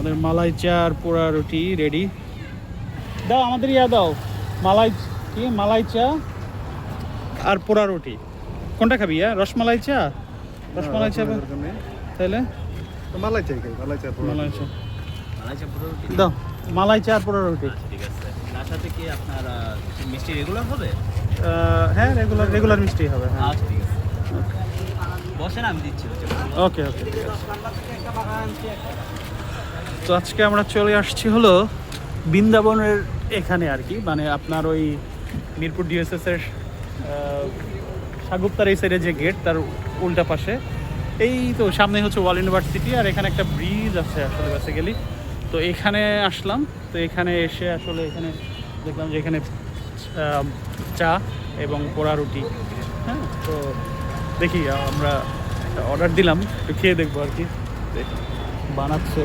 আমাদের মালাই চা আর পোড়া রুটি রেডি। দাও আমাদের ইয়া দাও, মালাই কি মালাই চা আর পোড়া রুটি। কোনটা খাবি? রসমালাই চা, রসমালাই চা তাহলে মালাই চাই খাই, মালাই চা মালাই চা মালাই চা পুরো রুটি দাও, মালাই চা আর পোড়া রুটি। ঠিক আছে। তার সাথে কি আপনার মিষ্টি রেগুলার হবে? হ্যাঁ, রেগুলার রেগুলার মিষ্টি হবে। হ্যাঁ, আচ্ছা ঠিক আছে, বসেন আমি দিচ্ছি। ওকে ওকে ঠিক আছে। তো আজকে আমরা চলে আসছি হলো বৃন্দাবনের এখানে আর কি, মানে আপনার ওই মিরপুর ডিএসএস এর সাগুপ্তার এই সাইডে যে গেট তার উল্টা পাশে, এই তো সামনে হচ্ছে ওয়াল ইউনিভার্সিটি, আর এখানে একটা ব্রিজ আছে আসলে বেসিক্যালি। তো এখানে আসলাম, তো এখানে এসে আসলে এখানে দেখলাম যে এখানে চা এবং পোড়া রুটি। হ্যাঁ, তো দেখি আমরা অর্ডার দিলাম, একটু খেয়ে দেখবো আর কি বানাচ্ছে।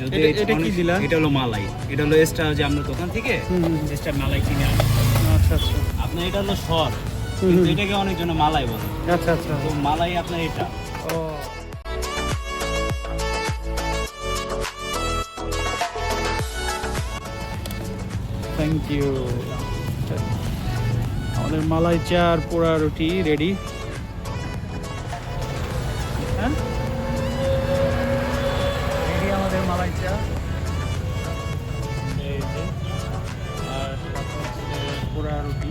যদি এটা কি দিলা? এটা হলো মালাই, এটা হলো এক্সট্রা যে আমরা দোকান থেকে এক্সট্রা মালাই কিনে আনি। আচ্ছা আচ্ছা আপনার এটা হলো সর, কিন্তু এটাকে অনেকজন মালাই বলে। আচ্ছা আচ্ছা। তো মালাই আপনার এটা। ও, থ্যাংক ইউ। আমাদের মালাই চা আর পোড়া রুটি রেডি। হ্যাঁ, রেডি আমাদের মালাই চা, এই যে, আর সাথে হচ্ছে পোড়া রুটি।